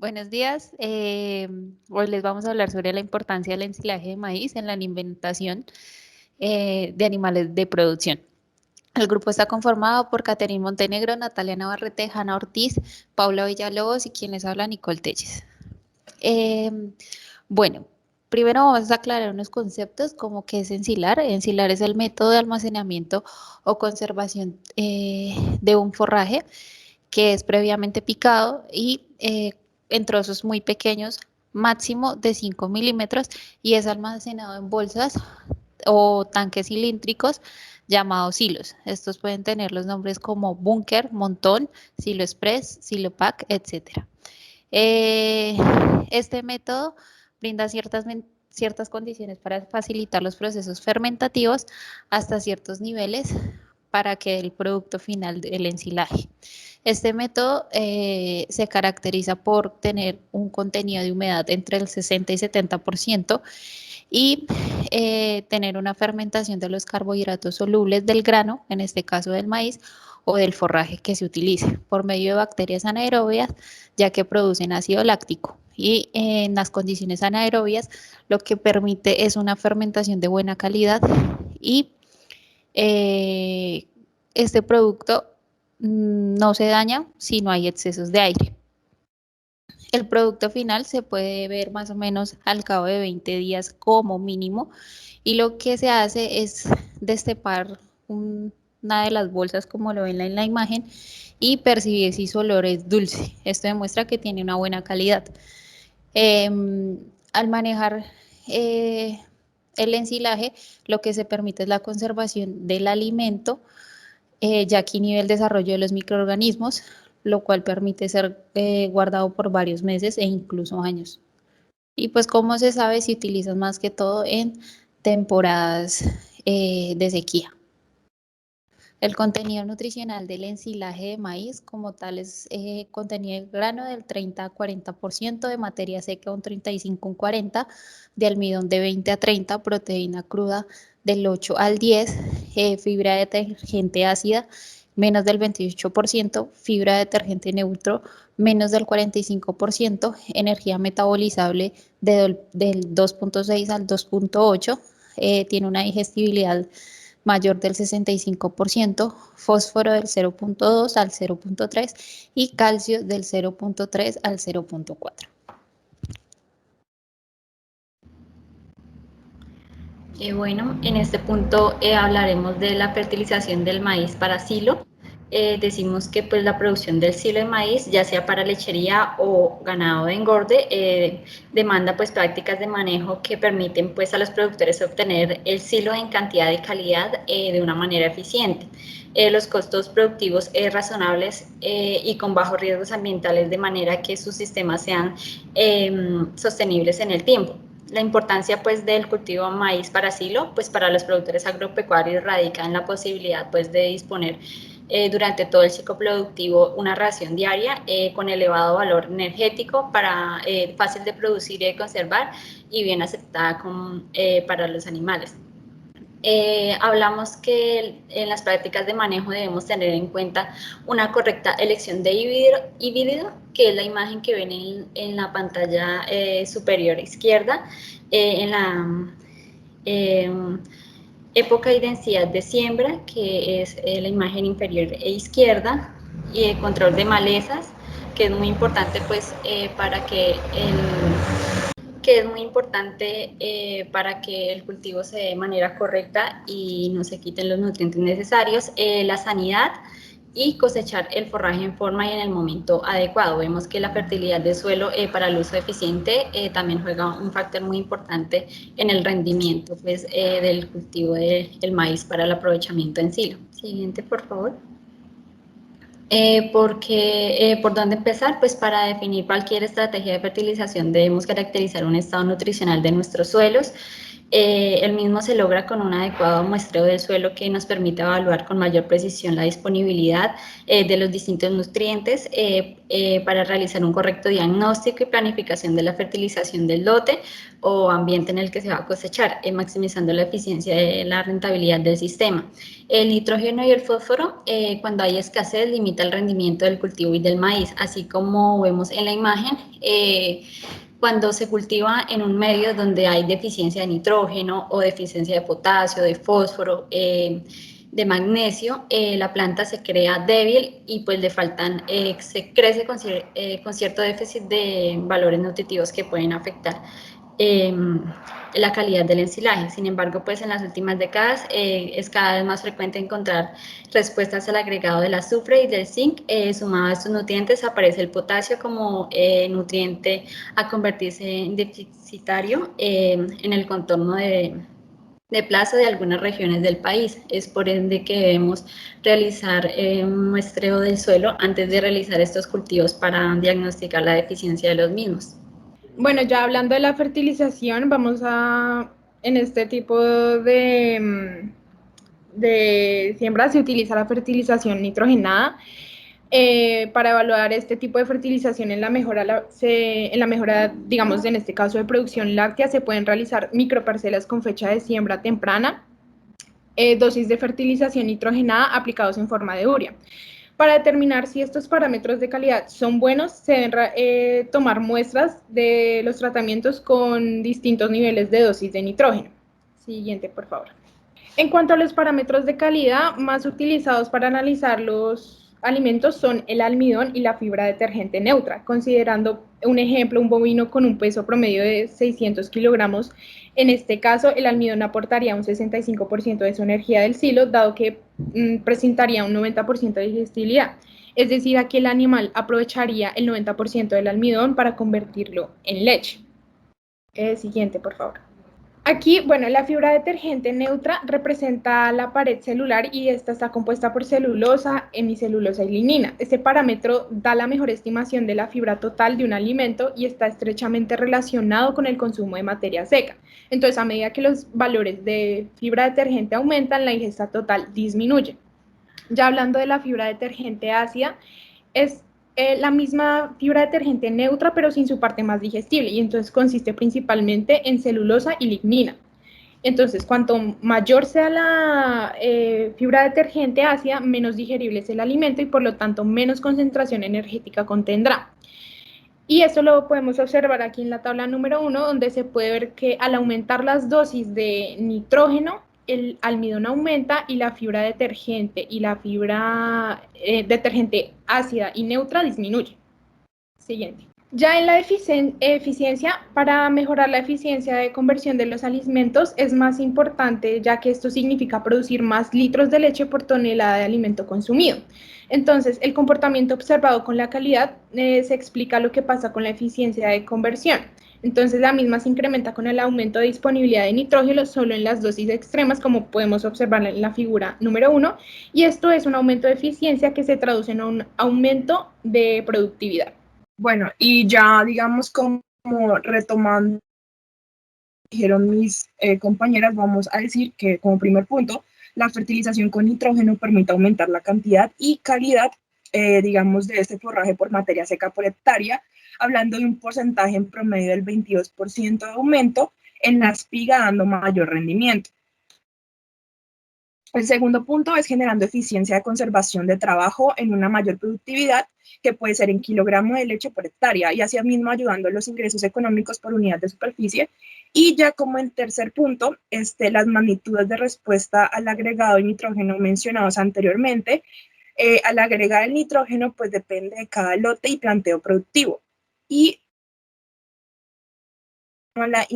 Buenos días. Hoy les vamos a hablar sobre la importancia del ensilaje de maíz en la alimentación de animales de producción. El grupo está conformado por Caterine Montenegro, Natalia Navarrete, Hanna Ortiz, Paula Villalobos y quien les habla, Nicole Telles. Eh, bueno, primero vamos a aclarar unos conceptos como qué es ensilar. Ensilar es el método de almacenamiento o conservación de un forraje que es previamente picado y en trozos muy pequeños, máximo de 5 milímetros, y es almacenado en bolsas o tanques cilíndricos llamados silos. Estos pueden tener los nombres como búnker, montón, silo express, silo pack, etc. Eh, este método brinda ciertas condiciones para facilitar los procesos fermentativos hasta ciertos niveles para que el producto final del ensilaje. Este método se caracteriza por tener un contenido de humedad entre el 60 y 70% y tener una fermentación de los carbohidratos solubles del grano, en este caso del maíz, o del forraje que se utilice, por medio de bacterias anaerobias, ya que producen ácido láctico. Y en las condiciones anaerobias, lo que permite es una fermentación de buena calidad y eh, este producto no se daña si no hay excesos de aire. El producto final se puede ver más o menos al cabo de 20 días como mínimo, y lo que se hace es destapar una de las bolsas como lo ven en la imagen y percibir si su olor es dulce. Esto demuestra que tiene una buena calidad. Eh, Al manejar eh, el ensilaje, lo que se permite es la conservación del alimento, ya aquí nivel desarrollo de los microorganismos, lo cual permite ser guardado por varios meses e incluso años. Y pues como se sabe, se utilizan más que todo en temporadas de sequía. El contenido nutricional del ensilaje de maíz como tal es contenido de grano del 30 a 40%, de materia seca un 35 a un 40%, de almidón de 20 a 30%, proteína cruda del 8 al 10%, fibra detergente ácida menos del 28%, fibra detergente neutro menos del 45%, energía metabolizable del 2.6 al 2.8, tiene una digestibilidad mayor del 65%, fósforo del 0.2 al 0.3 y calcio del 0.3 al 0.4. Bueno, en este punto hablaremos de la fertilización del maíz para silo. Decimos que pues la producción del silo de maíz, ya sea para lechería o ganado de engorde, demanda pues prácticas de manejo que permiten pues a los productores obtener el silo en cantidad y calidad de una manera eficiente. Los costos productivos razonables y con bajos riesgos ambientales, de manera que sus sistemas sean sostenibles en el tiempo. La importancia pues del cultivo de maíz para silo, pues para los productores agropecuarios radica en la posibilidad pues de disponer durante todo el ciclo productivo una ración diaria con elevado valor energético, fácil de producir y de conservar y bien aceptada para los animales. Hablamos que en las prácticas de manejo debemos tener en cuenta una correcta elección de híbrido, que es la imagen que ven en la pantalla superior izquierda, en la época y densidad de siembra, que es la imagen inferior e izquierda, y el control de malezas, que es muy importante pues para que el cultivo se dé de manera correcta y no se quiten los nutrientes necesarios, la sanidad y cosechar el forraje en forma y en el momento adecuado. Vemos que la fertilidad del suelo para el uso eficiente también juega un factor muy importante en el rendimiento pues, del cultivo del maíz para el aprovechamiento en silo. Siguiente, por favor. ¿Por dónde empezar? Pues para definir cualquier estrategia de fertilización debemos caracterizar un estado nutricional de nuestros suelos, El mismo se logra con un adecuado muestreo del suelo que nos permite evaluar con mayor precisión la disponibilidad de los distintos nutrientes para realizar un correcto diagnóstico y planificación de la fertilización del lote o ambiente en el que se va a cosechar, maximizando la eficiencia de la rentabilidad del sistema. El nitrógeno y el fósforo, cuando hay escasez, limita el rendimiento del cultivo y del maíz, así como vemos en la imagen. Cuando se cultiva en un medio donde hay deficiencia de nitrógeno o deficiencia de potasio, de fósforo, de magnesio, la planta se crea débil y pues le faltan, se crece con cierto déficit de valores nutritivos que pueden afectar la calidad del ensilaje. Sin embargo, pues en las últimas décadas es cada vez más frecuente encontrar respuestas al agregado del azufre y del zinc. Sumado a estos nutrientes aparece el potasio como nutriente a convertirse en deficitario en el contorno de plazo de algunas regiones del país. Es por ende que debemos realizar un muestreo del suelo antes de realizar estos cultivos para diagnosticar la deficiencia de los mismos. Bueno, ya hablando de la fertilización, vamos a, en este tipo de siembra se utiliza la fertilización nitrogenada. Para evaluar este tipo de fertilización en la mejora, digamos, en este caso de producción láctea, se pueden realizar microparcelas con fecha de siembra temprana, dosis de fertilización nitrogenada aplicados en forma de urea. Para determinar si estos parámetros de calidad son buenos, se deben tomar muestras de los tratamientos con distintos niveles de dosis de nitrógeno. Siguiente, por favor. En cuanto a los parámetros de calidad más utilizados para analizar los alimentos son el almidón y la fibra detergente neutra, considerando un ejemplo, un bovino con un peso promedio de 600 kilogramos. En este caso, el almidón aportaría un 65% de su energía del silo, dado que presentaría un 90% de digestibilidad. Es decir, aquí el animal aprovecharía el 90% del almidón para convertirlo en leche. Siguiente, por favor. Aquí, bueno, la fibra detergente neutra representa la pared celular y esta está compuesta por celulosa, hemicelulosa y lignina. Este parámetro da la mejor estimación de la fibra total de un alimento y está estrechamente relacionado con el consumo de materia seca. Entonces, a medida que los valores de fibra detergente aumentan, la ingesta total disminuye. Ya hablando de la fibra detergente ácida, es la misma fibra detergente neutra, pero sin su parte más digestible, y entonces consiste principalmente en celulosa y lignina. Entonces, cuanto mayor sea la fibra detergente ácida, menos digerible es el alimento y por lo tanto menos concentración energética contendrá. Y esto lo podemos observar aquí en la tabla número 1, donde se puede ver que al aumentar las dosis de nitrógeno, el almidón aumenta y la fibra detergente y la fibra detergente ácida y neutra disminuye. Siguiente. Ya en la eficiencia, para mejorar la eficiencia de conversión de los alimentos es más importante, ya que esto significa producir más litros de leche por tonelada de alimento consumido. Entonces, el comportamiento observado con la calidad se explica lo que pasa con la eficiencia de conversión. Entonces, la misma se incrementa con el aumento de disponibilidad de nitrógeno solo en las dosis extremas, como podemos observar en la figura número 1, y esto es un aumento de eficiencia que se traduce en un aumento de productividad. Bueno, y ya digamos como retomando, dijeron mis compañeras, vamos a decir que como primer punto, la fertilización con nitrógeno permite aumentar la cantidad y calidad, digamos, de este forraje por materia seca por hectárea, hablando de un porcentaje en promedio del 22% de aumento en la espiga, dando mayor rendimiento. El segundo punto es generando eficiencia de conservación de trabajo en una mayor productividad, que puede ser en kilogramo de leche por hectárea, y así mismo ayudando a los ingresos económicos por unidad de superficie. Y ya como en tercer punto, las magnitudes de respuesta al agregado de nitrógeno mencionados anteriormente. Al agregar el nitrógeno, pues depende de cada lote y planteo productivo. Y la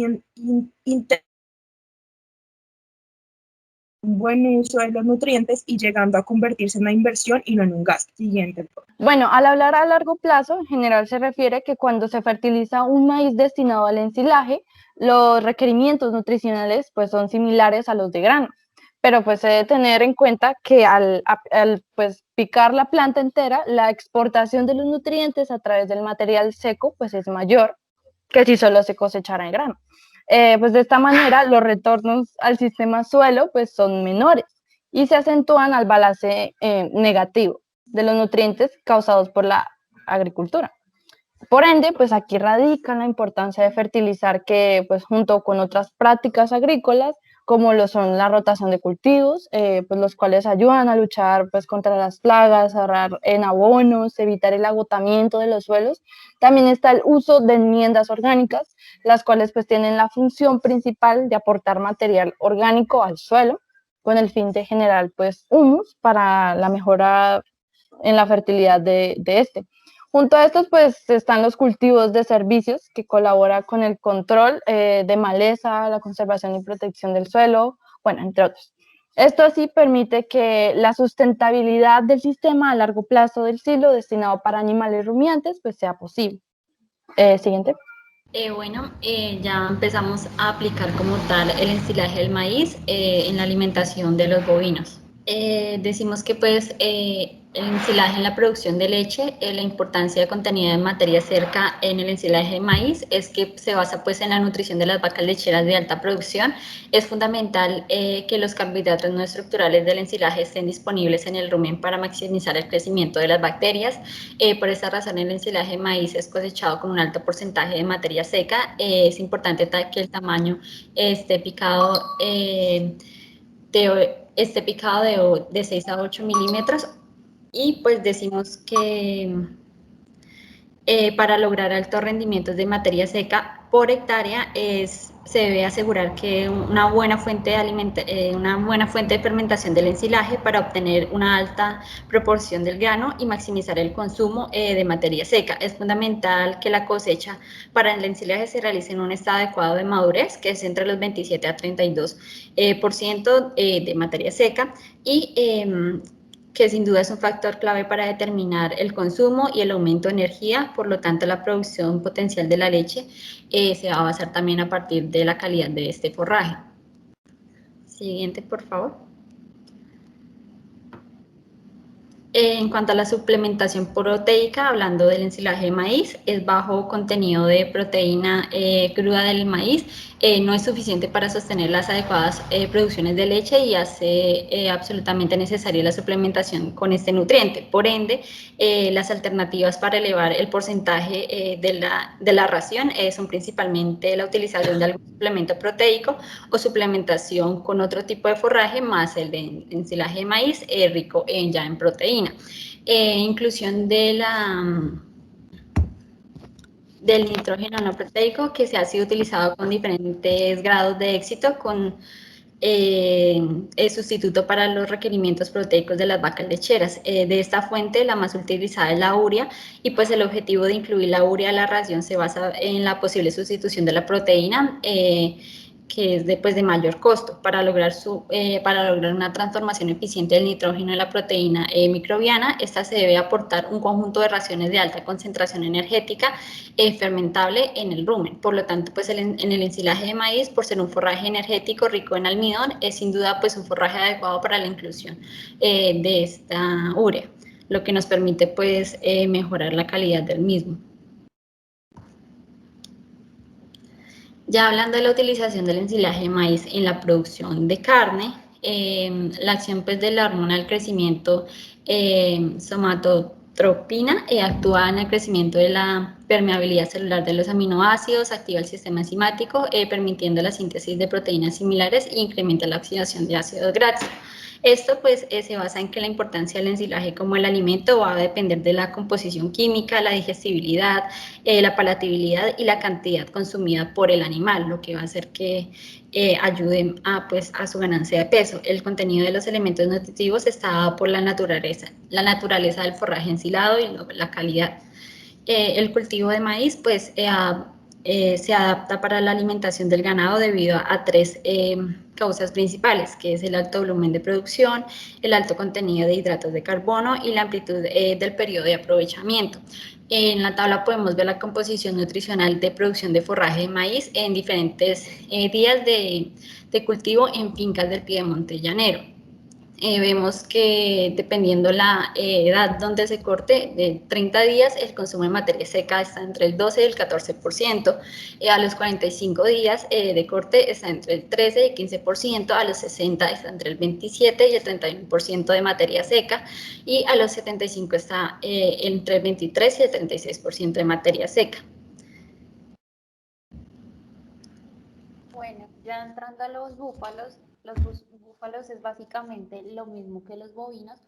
un buen uso de los nutrientes y llegando a convertirse en una inversión y no en un gasto. Siguiente. Bueno, al hablar a largo plazo, en general se refiere que cuando se fertiliza un maíz destinado al ensilaje, los requerimientos nutricionales pues son similares a los de grano, pero pues se debe tener en cuenta que al pues picar la planta entera, la exportación de los nutrientes a través del material seco pues es mayor que si solo se cosechara en grano. Pues de esta manera los retornos al sistema suelo pues son menores y se acentúan al balance negativo de los nutrientes causados por la agricultura. Por ende, pues aquí radica la importancia de fertilizar que, pues junto con otras prácticas agrícolas, como lo son la rotación de cultivos, pues los cuales ayudan a luchar pues contra las plagas, ahorrar en abonos, evitar el agotamiento de los suelos. También está el uso de enmiendas orgánicas, las cuales pues tienen la función principal de aportar material orgánico al suelo, con el fin de generar pues humus para la mejora en la fertilidad de este. Junto a estos, pues, están los cultivos de servicios, que colabora con el control de maleza, la conservación y protección del suelo, bueno, entre otros. Esto así permite que la sustentabilidad del sistema a largo plazo del silo destinado para animales rumiantes, pues, sea posible. Siguiente. Ya empezamos a aplicar como tal el ensilaje del maíz en la alimentación de los bovinos. Decimos que pues el ensilaje en la producción de leche, la importancia de contenido de materia seca en el ensilaje de maíz es que se basa pues en la nutrición de las vacas lecheras de alta producción. Es fundamental que los carbohidratos no estructurales del ensilaje estén disponibles en el rumen para maximizar el crecimiento de las bacterias. Por esta razón el ensilaje de maíz es cosechado con un alto porcentaje de materia seca. Es importante que el tamaño esté picado de 6 a 8 milímetros y pues decimos que para lograr altos rendimientos de materia seca por hectárea se debe asegurar que una buena fuente de fermentación del ensilaje para obtener una alta proporción del grano y maximizar el consumo de materia seca. Es fundamental que la cosecha para el ensilaje se realice en un estado adecuado de madurez, que es entre los 27 a 32% de materia seca y que sin duda es un factor clave para determinar el consumo y el aumento de energía. Por lo tanto, la producción potencial de la leche se va a basar también a partir de la calidad de este forraje. Siguiente, por favor. En cuanto a la suplementación proteica, hablando del ensilaje de maíz, es bajo contenido de proteína cruda del maíz, no es suficiente para sostener las adecuadas producciones de leche y hace absolutamente necesaria la suplementación con este nutriente. Por ende, las alternativas para elevar el porcentaje de la ración son principalmente la utilización de algún suplemento proteico o suplementación con otro tipo de forraje más el de ensilaje de maíz rico ya en proteína. Inclusión de del nitrógeno no proteico que se ha sido utilizado con diferentes grados de éxito con sustituto para los requerimientos proteicos de las vacas lecheras. De esta fuente, la más utilizada es la urea, y pues el objetivo de incluir la urea a la ración se basa en la posible sustitución de la proteína, que es de mayor costo. Para lograr una transformación eficiente del nitrógeno en la proteína microbiana, esta se debe aportar un conjunto de raciones de alta concentración energética fermentable en el rumen. Por lo tanto, pues en el ensilaje de maíz, por ser un forraje energético rico en almidón, es sin duda pues un forraje adecuado para la inclusión de esta urea, lo que nos permite pues mejorar la calidad del mismo. Ya hablando de la utilización del ensilaje de maíz en la producción de carne, la acción pues, de la hormona del crecimiento somatotropina actúa en el crecimiento de la permeabilidad celular de los aminoácidos, activa el sistema enzimático, permitiendo la síntesis de proteínas similares e incrementa la oxidación de ácidos grasos. Esto pues se basa en que la importancia del ensilaje como el alimento va a depender de la composición química, la digestibilidad, la palatabilidad y la cantidad consumida por el animal, lo que va a hacer que ayude a su ganancia de peso. El contenido de los elementos nutritivos está dado por la naturaleza del forraje ensilado y la calidad. El cultivo de maíz pues se adapta para la alimentación del ganado debido a tres causas principales, que es el alto volumen de producción, el alto contenido de hidratos de carbono y la amplitud del periodo de aprovechamiento. En la tabla podemos ver la composición nutricional de producción de forraje de maíz en diferentes días de cultivo en fincas del piedemonte llanero. vemos que dependiendo la edad donde se corte, de 30 días el consumo de materia seca está entre el 12 y el 14%, a los 45 días de corte está entre el 13 y el 15%, a los 60 está entre el 27 y el 31% de materia seca, y a los 75 está entre el 23 y el 36% de materia seca. Bueno, ya entrando a los búfalos es básicamente lo mismo que los bovinos,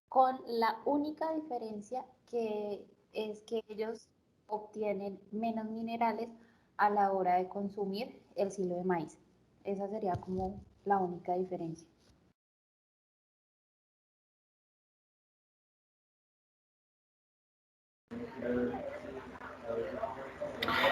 con la única diferencia que es que ellos obtienen menos minerales a la hora de consumir el silo de maíz. Esa sería como la única diferencia.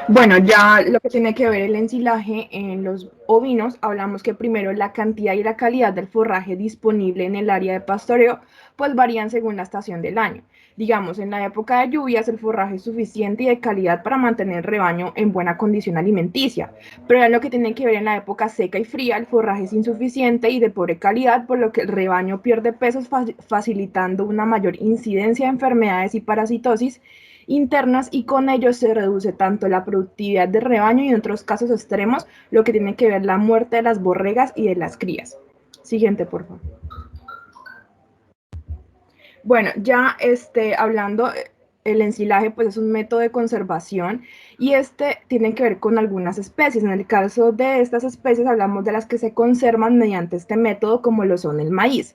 Bueno, ya lo que tiene que ver el ensilaje en los ovinos, hablamos que primero la cantidad y la calidad del forraje disponible en el área de pastoreo, pues varían según la estación del año. Digamos, en la época de lluvias el forraje es suficiente y de calidad para mantener el rebaño en buena condición alimenticia, pero en lo que tiene que ver en la época seca y fría, el forraje es insuficiente y de pobre calidad, por lo que el rebaño pierde pesos, facilitando una mayor incidencia de enfermedades y parasitosis internas, y con ello se reduce tanto la productividad del rebaño y en otros casos extremos lo que tiene que ver la muerte de las borregas y de las crías. Siguiente, por favor. Bueno, ya hablando, el ensilaje pues es un método de conservación y tiene que ver con algunas especies. En el caso de estas especies hablamos de las que se conservan mediante este método, como lo son el maíz.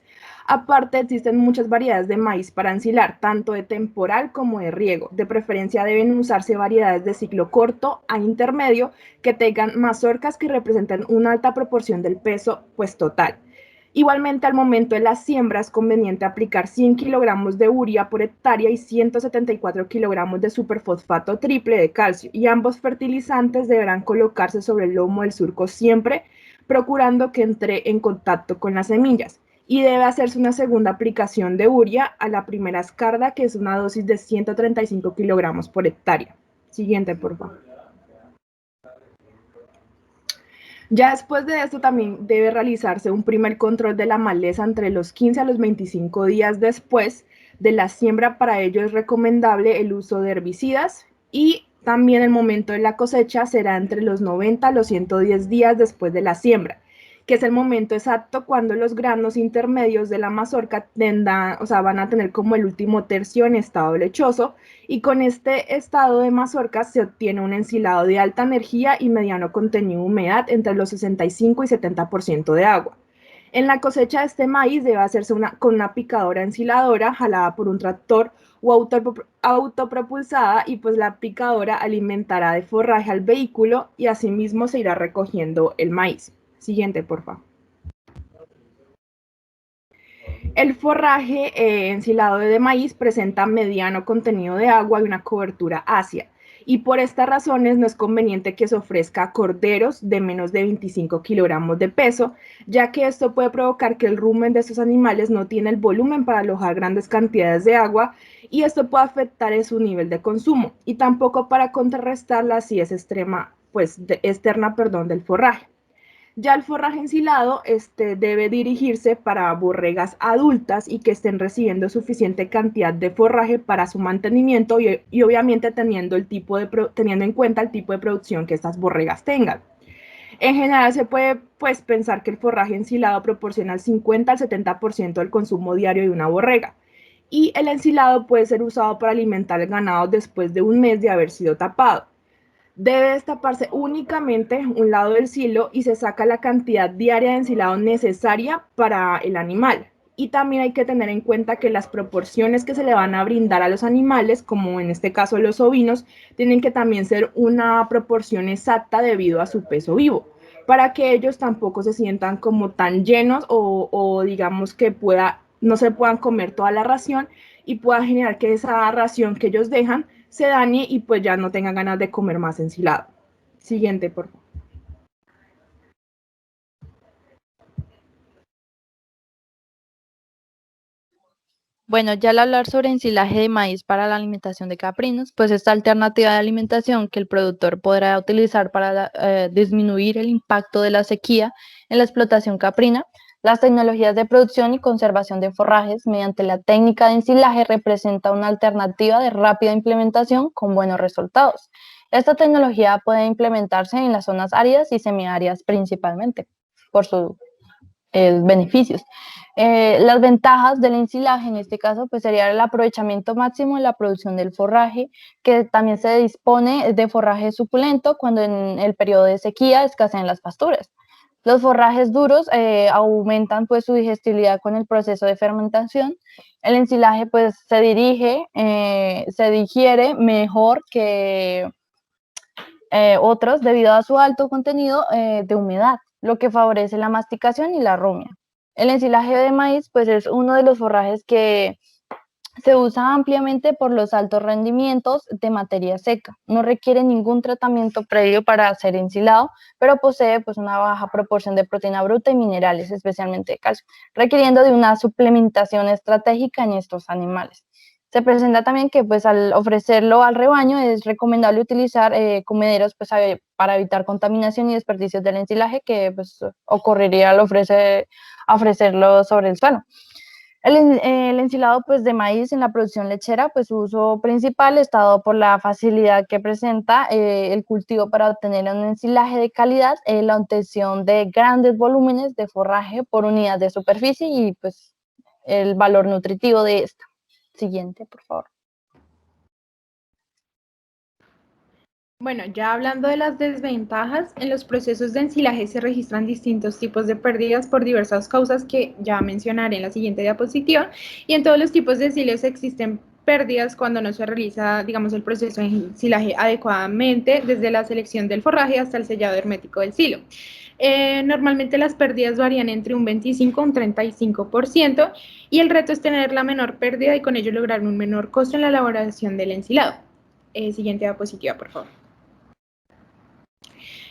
Aparte, existen muchas variedades de maíz para ensilar, tanto de temporal como de riego. De preferencia deben usarse variedades de ciclo corto a intermedio que tengan mazorcas que representen una alta proporción del peso pues total. Igualmente, al momento de la siembra es conveniente aplicar 100 kilogramos de urea por hectárea y 174 kilogramos de superfosfato triple de calcio, y ambos fertilizantes deberán colocarse sobre el lomo del surco siempre, procurando que entre en contacto con las semillas. Y debe hacerse una segunda aplicación de urea a la primera escarda, que es una dosis de 135 kilogramos por hectárea. Siguiente, por favor. Ya después de esto también debe realizarse un primer control de la maleza entre los 15 a los 25 días después de la siembra. Para ello es recomendable el uso de herbicidas, y también el momento de la cosecha será entre los 90 a los 110 días después de la siembra, que es el momento exacto cuando los granos intermedios de la mazorca van a tener como el último tercio en estado lechoso, y con este estado de mazorca se obtiene un ensilado de alta energía y mediano contenido de humedad entre los 65 y 70% de agua. En la cosecha de este maíz debe hacerse con una picadora ensiladora jalada por un tractor o autopropulsada, y pues la picadora alimentará de forraje al vehículo y asimismo se irá recogiendo el maíz. Siguiente, por favor. El forraje ensilado de maíz presenta mediano contenido de agua y una cobertura ácida, y por estas razones no es conveniente que se ofrezca a corderos de menos de 25 kilogramos de peso, ya que esto puede provocar que el rumen de estos animales no tiene el volumen para alojar grandes cantidades de agua, y esto puede afectar su nivel de consumo, y tampoco para contrarrestar la acidez externa del forraje. Ya el forraje ensilado debe dirigirse para borregas adultas y que estén recibiendo suficiente cantidad de forraje para su mantenimiento, y obviamente teniendo en cuenta el tipo de producción que estas borregas tengan. En general se puede pensar que el forraje ensilado proporciona el 50 al 70% del consumo diario de una borrega, y el ensilado puede ser usado para alimentar el ganado después de un mes de haber sido tapado. Debe destaparse únicamente un lado del silo y se saca la cantidad diaria de ensilado necesaria para el animal. Y también hay que tener en cuenta que las proporciones que se le van a brindar a los animales, como en este caso los ovinos, tienen que también ser una proporción exacta debido a su peso vivo, para que ellos tampoco se sientan como tan llenos o digamos que no se puedan comer toda la ración, y pueda generar que esa ración que ellos dejan se dañe y pues ya no tengan ganas de comer más ensilado. Siguiente, por favor. Bueno, ya al hablar sobre ensilaje de maíz para la alimentación de caprinos, pues esta alternativa de alimentación que el productor podrá utilizar para disminuir el impacto de la sequía en la explotación caprina Las tecnologías de producción y conservación de forrajes mediante la técnica de ensilaje representa una alternativa de rápida implementación con buenos resultados. Esta tecnología puede implementarse en las zonas áridas y semiáridas principalmente por sus beneficios. Las ventajas del ensilaje en este caso pues sería el aprovechamiento máximo de la producción del forraje, que también se dispone de forraje suculento cuando en el periodo de sequía escasean las pasturas. Los forrajes duros aumentan pues su digestibilidad con el proceso de fermentación. El ensilaje pues se digiere mejor que otros debido a su alto contenido de humedad, lo que favorece la masticación y la rumia. El ensilaje de maíz pues es uno de los forrajes que se usa ampliamente por los altos rendimientos de materia seca. No requiere ningún tratamiento previo para ser ensilado, pero posee pues, una baja proporción de proteína bruta y minerales, especialmente de calcio, requiriendo de una suplementación estratégica en estos animales. Se presenta también que pues, al ofrecerlo al rebaño es recomendable utilizar comederos pues, para evitar contaminación y desperdicios del ensilaje que pues, ocurriría al ofrecerlo sobre el suelo. El ensilado pues, de maíz en la producción lechera, pues su uso principal es dado por la facilidad que presenta el cultivo para obtener un ensilaje de calidad, la obtención de grandes volúmenes de forraje por unidad de superficie y pues el valor nutritivo de esta. Siguiente, por favor. Bueno, ya hablando de las desventajas, en los procesos de ensilaje se registran distintos tipos de pérdidas por diversas causas que ya mencionaré en la siguiente diapositiva, y en todos los tipos de silos existen pérdidas cuando no se realiza, digamos, el proceso de ensilaje adecuadamente, desde la selección del forraje hasta el sellado hermético del silo. Normalmente las pérdidas varían entre un 25 y un 35%, y el reto es tener la menor pérdida y con ello lograr un menor costo en la elaboración del ensilado. Siguiente diapositiva, por favor.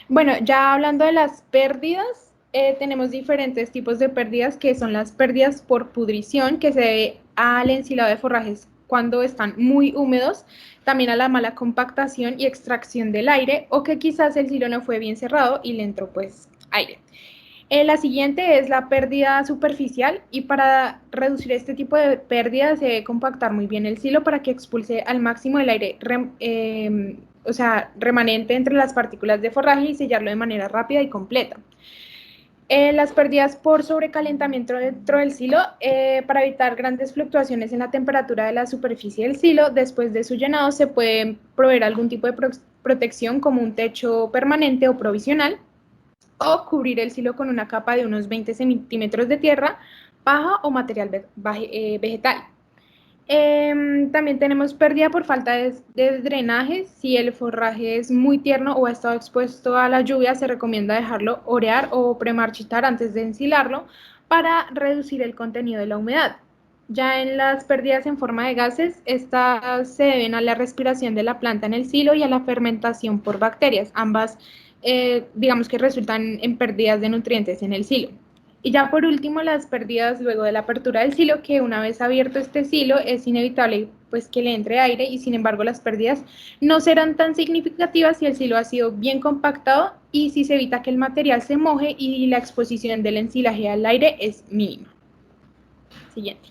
Bueno, ya hablando de las pérdidas, tenemos diferentes tipos de pérdidas, que son las pérdidas por pudrición, que se debe al ensilado de forrajes cuando están muy húmedos, también a la mala compactación y extracción del aire, o que quizás el silo no fue bien cerrado y le entró pues aire. La siguiente es la pérdida superficial, y para reducir este tipo de pérdidas se debe compactar muy bien el silo para que expulse al máximo el aire remanente entre las partículas de forraje y sellarlo de manera rápida y completa. Las pérdidas por sobrecalentamiento dentro del silo, para evitar grandes fluctuaciones en la temperatura de la superficie del silo, después de su llenado se puede proveer algún tipo de protección como un techo permanente o provisional, o cubrir el silo con una capa de unos 20 centímetros de tierra, paja o material vegetal. También tenemos pérdida por falta de drenaje. Si el forraje es muy tierno o ha estado expuesto a la lluvia, se recomienda dejarlo orear o premarchitar antes de ensilarlo para reducir el contenido de la humedad. Ya en las pérdidas en forma de gases, estas se deben a la respiración de la planta en el silo y a la fermentación por bacterias. Ambas, digamos que resultan en pérdidas de nutrientes en el silo. Y ya por último, las pérdidas luego de la apertura del silo, que una vez abierto este silo es inevitable pues que le entre aire, y sin embargo las pérdidas no serán tan significativas si el silo ha sido bien compactado y si se evita que el material se moje y la exposición del ensilaje al aire es mínima. Siguiente.